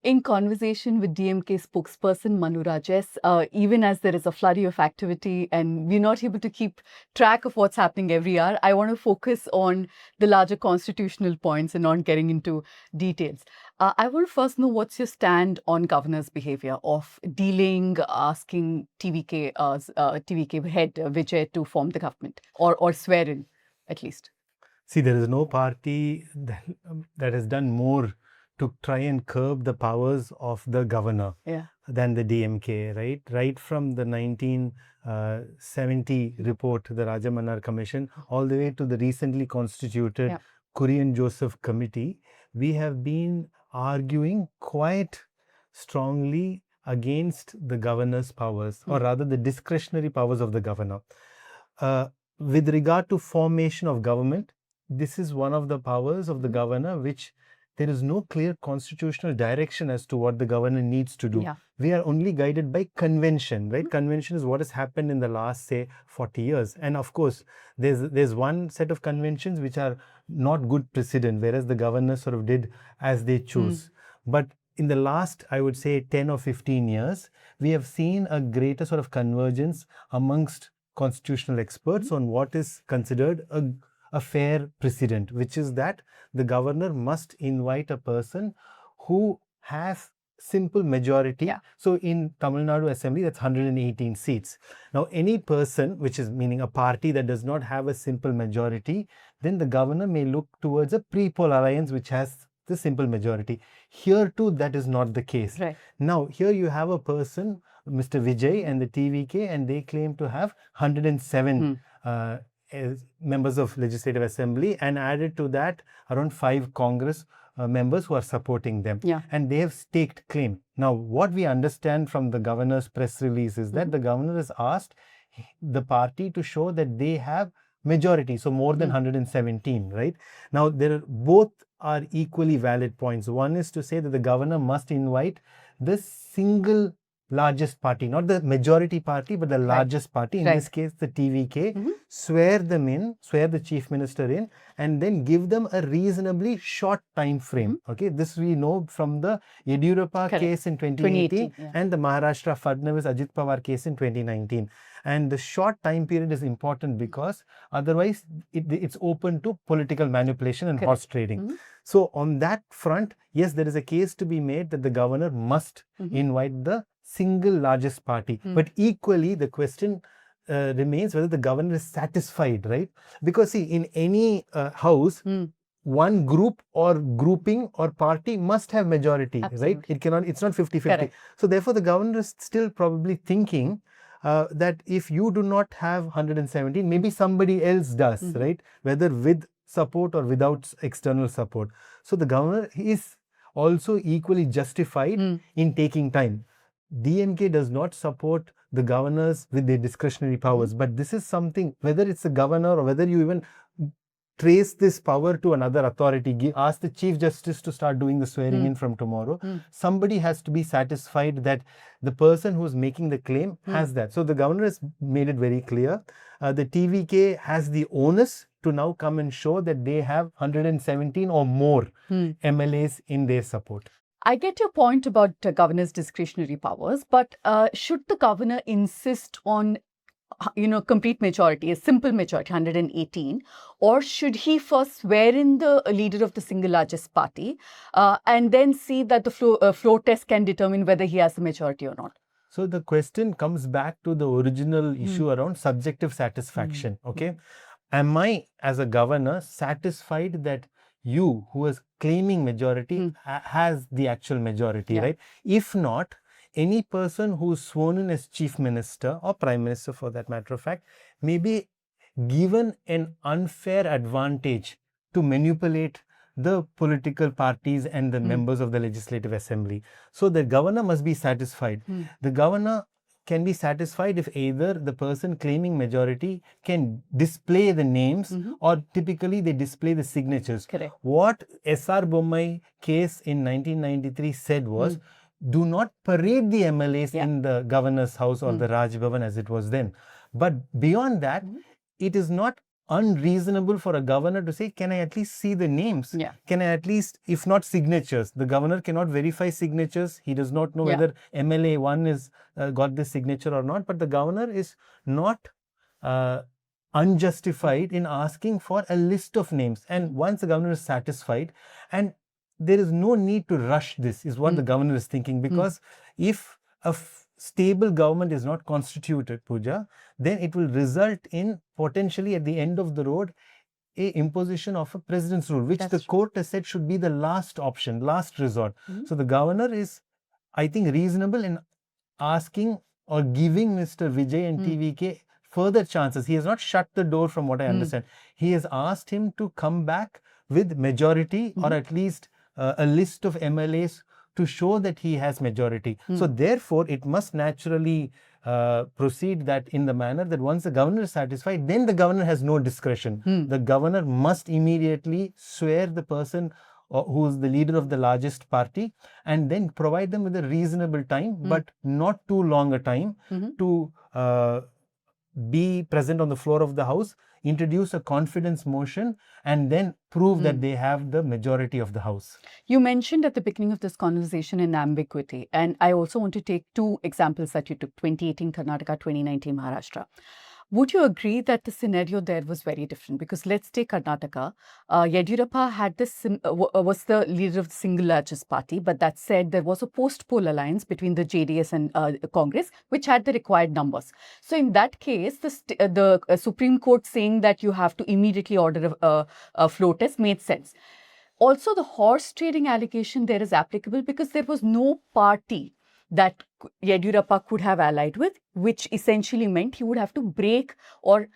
In conversation with DMK spokesperson Manuraj, even as there is a flurry of activity and we're not able to keep track of what's happening every hour, I want to focus on the larger constitutional points and not getting into details. I want to first know what's your stand on governor's behavior of dealing, asking TVK head Vijay to form the government or swear in, at least. See, there is no party that has done more to try and curb the powers of the governor than the DMK, right? Right from the 1970 report, the Rajamanar Commission, all the way to the recently constituted Korean Joseph Committee, we have been arguing quite strongly against the governor's powers, or rather the discretionary powers of the governor. With regard to formation of government, this is one of the powers of the governor which there is no clear constitutional direction as to what the governor needs to do. We are only guided by convention, right? Convention is what has happened in the last, say, 40 years. And of course, there's one set of conventions which are not good precedent, whereas the governor sort of did as they choose. But in the last, I would say, 10 or 15 years, we have seen a greater sort of convergence amongst constitutional experts on what is considered a fair precedent, which is that the governor must invite a person who has simple majority. So in Tamil Nadu Assembly, that's 118 seats. Now, any person, which is meaning a party that does not have a simple majority, then the governor may look towards a pre-poll alliance which has the simple majority. Here too, that is not the case. Now, here you have a person, Mr. Vijay and the TVK, and they claim to have 107 members of Legislative Assembly, and added to that around 5 Congress members who are supporting them. And they have staked claim. Now, what we understand from the governor's press release is that the governor has asked the party to show that they have majority, so more than 117, right? Now, both are equally valid points. One is to say that the governor must invite the single largest party, not the majority party, but the largest party, in this case the TVK, swear the chief minister in, and then give them a reasonably short time frame. Okay, this we know from the Yediyurappa case in 2018 and the Maharashtra Fadnavis Ajit Pawar case in 2019. And the short time period is important because otherwise it's open to political manipulation and horse trading. So on that front, yes, there is a case to be made that the governor must invite the single largest party. But equally, the question remains whether the governor is satisfied, right? Because see, in any house, one group or grouping or party must have majority, right? It's not 50-50. So therefore, the governor is still probably thinking that if you do not have 117, maybe somebody else does, right? Whether with support or without external support. So the governor is also equally justified in taking time. DMK does not support the governors with their discretionary powers, but this is something, whether it's the governor or whether you even trace this power to another authority, ask the Chief Justice to start doing the swearing in from tomorrow, somebody has to be satisfied that the person who's making the claim has that. So the governor has made it very clear. The TVK has the onus to now come and show that they have 117 or more MLAs in their support. I get your point about governor's discretionary powers, but should the governor insist on, complete majority, a simple majority, 118, or should he first swear in the leader of the single largest party and then see that the floor test can determine whether he has a majority or not? So the question comes back to the original issue around subjective satisfaction. Okay, am I as a governor satisfied that you who is claiming majority has the actual majority, right? If not, any person who is sworn in as chief minister or prime minister for that matter of fact may be given an unfair advantage to manipulate the political parties and the members of the Legislative Assembly. So the governor must be satisfied. The governor can be satisfied if either the person claiming majority can display the names or typically they display the signatures. What S.R. Bommai case in 1993 said was, do not parade the MLAs in the governor's house or the Raj Bhavan as it was then. But beyond that, it is not unreasonable for a governor to say, can I at least see the names? Yeah. Can I at least, if not signatures, the governor cannot verify signatures. He does not know whether MLA 1 is got this signature or not. But the governor is not unjustified in asking for a list of names. And once the governor is satisfied, and there is no need to rush this, is what the governor is thinking. Because if a stable government is not constituted, Pooja, then it will result in potentially at the end of the road a imposition of a president's rule, which the court has said should be the last option, last resort. So the governor is, I think, reasonable in asking or giving Mr. Vijay and TVK further chances. He has not shut the door, from what I understand. He has asked him to come back with majority or at least a list of MLAs to show that he has majority. So therefore, it must naturally proceed that in the manner that once the governor is satisfied, then the governor has no discretion. The governor must immediately swear the person who is the leader of the largest party, and then provide them with a reasonable time, but not too long a time to be present on the floor of the house, introduce a confidence motion, and then prove that they have the majority of the house. You mentioned at the beginning of this conversation an ambiguity, and I also want to take two examples that you took, 2018 Karnataka, 2019 Maharashtra. Would you agree that the scenario there was very different? Because let's take Karnataka. Yediyurappa had this was the leader of the single largest party, but that said, there was a post-poll alliance between the JDS and Congress, which had the required numbers. So in that case, the Supreme Court saying that you have to immediately order a floor test made sense. Also, the horse trading allegation there is applicable because there was no party that Yediyurappa could have allied with, which essentially meant he would have to break or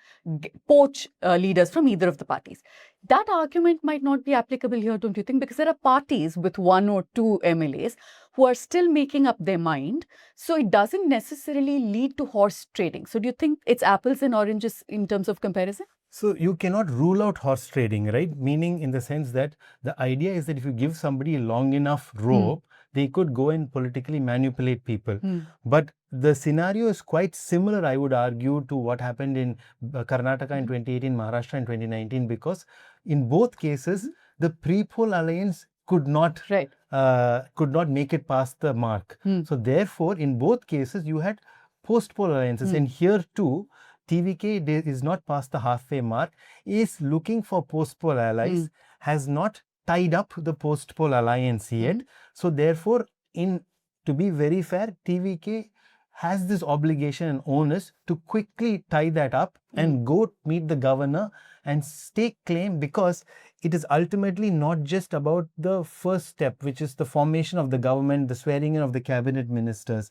poach leaders from either of the parties. That argument might not be applicable here, don't you think? Because there are parties with 1 or 2 MLAs who are still making up their mind. So it doesn't necessarily lead to horse trading. So do you think it's apples and oranges in terms of comparison? So you cannot rule out horse trading, right? Meaning in the sense that the idea is that if you give somebody a long enough rope, they could go and politically manipulate people. But the scenario is quite similar, I would argue, to what happened in Karnataka in 2018, Maharashtra in 2019, because in both cases, the pre-poll alliance could not make it past the mark. So therefore, in both cases, you had post-poll alliances. And here too, TVK is not past the halfway mark, is looking for post-poll allies, has not tied up the post-poll alliance yet. So therefore, to be very fair, TVK has this obligation and onus to quickly tie that up and go meet the governor and stake claim, because it is ultimately not just about the first step, which is the formation of the government, the swearing in of the cabinet ministers.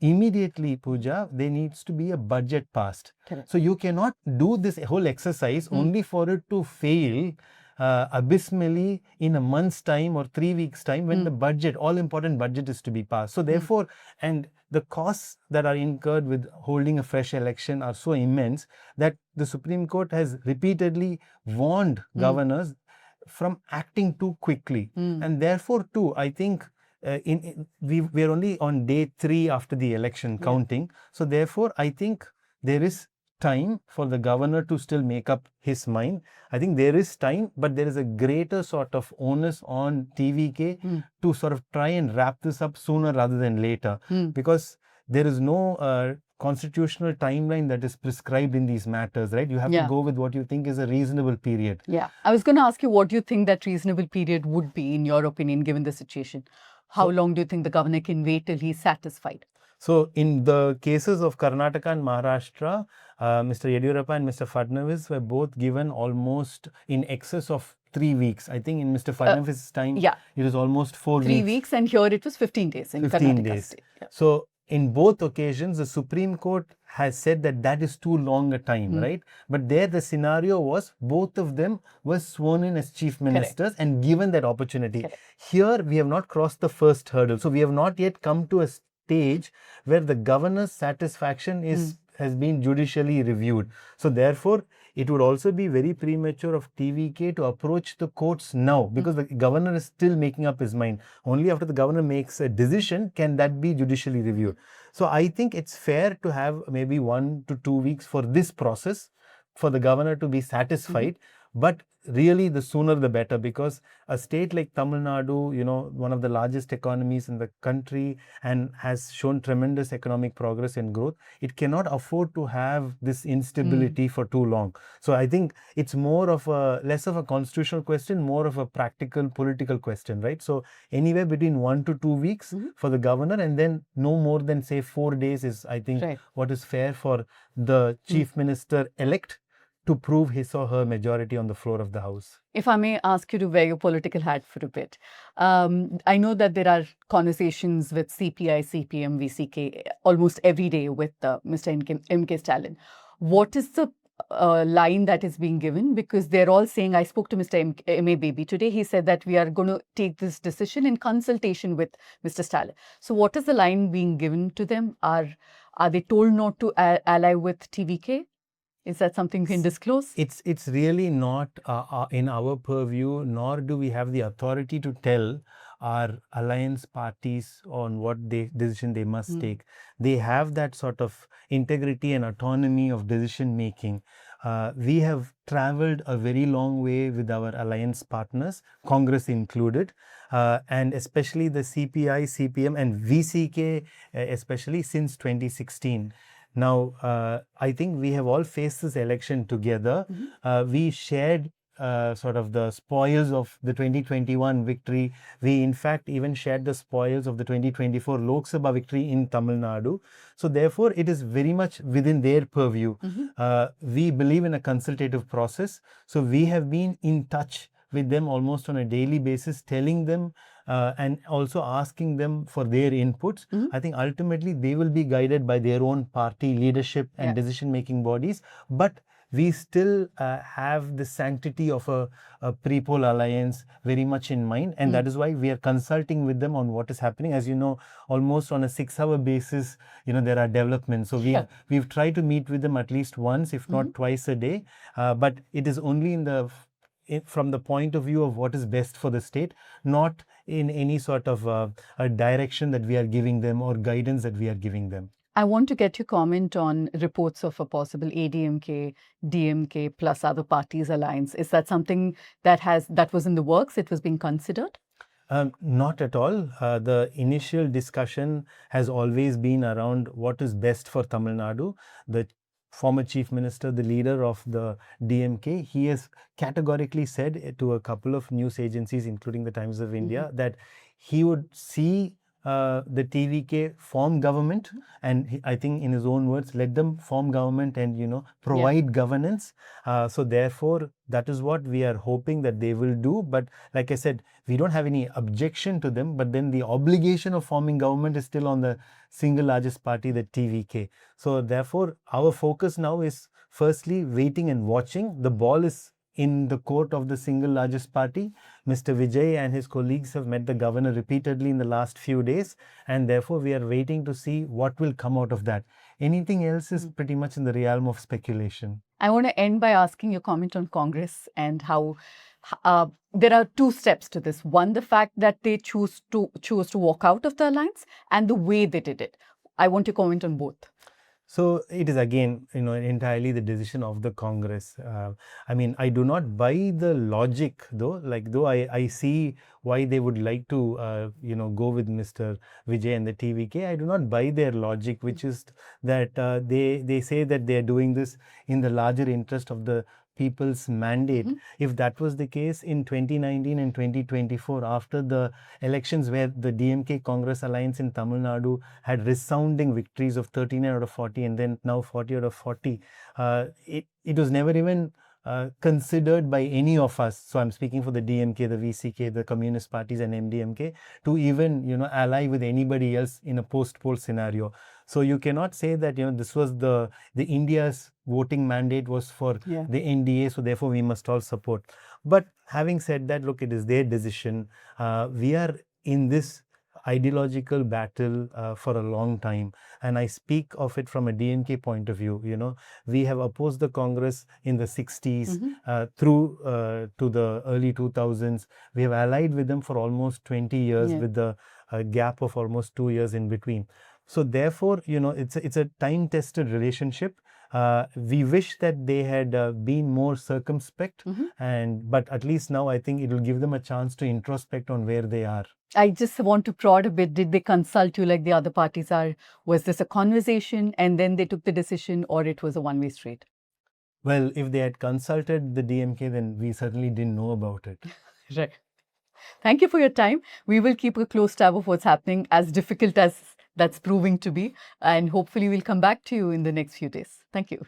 Immediately, Pooja, there needs to be a budget passed. So you cannot do this whole exercise only for it to fail abysmally in a month's time or 3 weeks' time, when the budget, all important budget, is to be passed. So therefore, and the costs that are incurred with holding a fresh election are so immense that the Supreme Court has repeatedly warned governors from acting too quickly. And therefore too, I think we are only on day 3 after the election counting. So therefore, I think there is time for the governor to still make up his mind. I think there is time, but there is a greater sort of onus on TVK to sort of try and wrap this up sooner rather than later, because there is no constitutional timeline that is prescribed in these matters, right? You have to go with what you think is a reasonable period. Yeah. I was going to ask you, what do you think that reasonable period would be, in your opinion, given the situation? How long do you think the governor can wait till he's satisfied? So in the cases of Karnataka and Maharashtra, Mr. Yediyurappa and Mr. Fadnavis were both given almost in excess of 3 weeks. I think in Mr. Fadnavis' time, it was almost 4 weeks. 3 weeks, and here it was 15 days in 15 Karnataka days. state. So in both occasions, the Supreme Court has said that that is too long a time, right? But there the scenario was both of them were sworn in as chief ministers and given that opportunity. Here we have not crossed the first hurdle. So we have not yet come to a stage where the governor's satisfaction has been judicially reviewed. So therefore, it would also be very premature of TVK to approach the courts now, because the governor is still making up his mind. Only after the governor makes a decision can that be judicially reviewed. So I think it's fair to have maybe 1 to 2 weeks for this process for the governor to be satisfied, but really the sooner the better, because a state like Tamil Nadu, one of the largest economies in the country and has shown tremendous economic progress and growth, it cannot afford to have this instability for too long. So I think it's more of less of a constitutional question, more of a practical political question, right? So anywhere between 1 to 2 weeks for the governor, and then no more than say 4 days is, I think, what is fair for the chief minister elect to prove his or her majority on the floor of the House. If I may ask you to wear your political hat for a bit, I know that there are conversations with CPI, CPM, VCK almost every day with Mr. MK Stalin. What is the line that is being given? Because they're all saying, I spoke to Mr. M.A. Baby today, he said that we are going to take this decision in consultation with Mr. Stalin. So what is the line being given to them? Are they told not to ally with TVK? Is that something you can disclose? It's really not in our purview, nor do we have the authority to tell our alliance parties on what decision they must take. They have that sort of integrity and autonomy of decision making. We have traveled a very long way with our alliance partners, Congress included, and especially the CPI, CPM and VCK, especially since 2016. Now, I think we have all faced this election together. We shared sort of the spoils of the 2021 victory. We, in fact, even shared the spoils of the 2024 Lok Sabha victory in Tamil Nadu. So, therefore, it is very much within their purview. We believe in a consultative process. So, we have been in touch with them almost on a daily basis, telling them and also asking them for their inputs. I think ultimately they will be guided by their own party leadership and decision-making bodies. But we still have the sanctity of a pre-poll alliance very much in mind. And that is why we are consulting with them on what is happening. As you know, almost on a 6-hour basis, there are developments. So we've tried to meet with them at least once, if not twice a day. But it is only from the point of view of what is best for the state, not in any sort of a direction that we are giving them or guidance that we are giving them. I want to get your comment on reports of a possible ADMK, DMK plus other parties alliance. Is that something that was in the works? It was being considered? Not at all. The initial discussion has always been around what is best for Tamil Nadu. The former chief minister, the leader of the DMK, he has categorically said to a couple of news agencies, including the Times of India, that he would see the TVK form government, and I think in his own words, let them form government and provide governance. So therefore, that is what we are hoping that they will do. But like I said, we don't have any objection to them, but then the obligation of forming government is still on the single largest party, the TVK. So therefore, our focus now is firstly waiting and watching. The ball is in the court of the single largest party. Mr. Vijay and his colleagues have met the governor repeatedly in the last few days, and therefore we are waiting to see what will come out of that. Anything else is pretty much in the realm of speculation. I want to end by asking your comment on Congress and how there are two steps to this. One, the fact that they choose to walk out of the alliance, and the way they did it. I want to comment on both. So it is again, entirely the decision of the Congress. I mean, I do not buy the logic though. Though I see why they would like to, go with Mr. Vijay and the TVK. I do not buy their logic, which is that they say that they are doing this in the larger interest of the people's mandate. If that was the case in 2019 and 2024, after the elections where the DMK Congress alliance in Tamil Nadu had resounding victories of 39 out of 40 and then now 40 out of 40, it was never even considered by any of us. So I'm speaking for the DMK, the VCK, the Communist parties and MDMK to even, ally with anybody else in a post-poll scenario. So you cannot say that, this was the India's voting mandate was for the NDA, so therefore we must all support. But having said that, look, it is their decision. We are in this ideological battle for a long time, and I speak of it from a DMK point of view. We have opposed the Congress in the 60s through to the early 2000s. We have allied with them for almost 20 years with the gap of almost 2 years in between. So therefore, it's a time-tested relationship. We wish that they had been more circumspect, but at least now I think it will give them a chance to introspect on where they are. I just want to prod a bit. Did they consult you like the other parties are? Was this a conversation and then they took the decision, or it was a one-way street? Well, if they had consulted the DMK, then we certainly didn't know about it. Right. Thank you for your time. We will keep a close tab of what's happening, as difficult as that's proving to be. And hopefully we'll come back to you in the next few days. Thank you.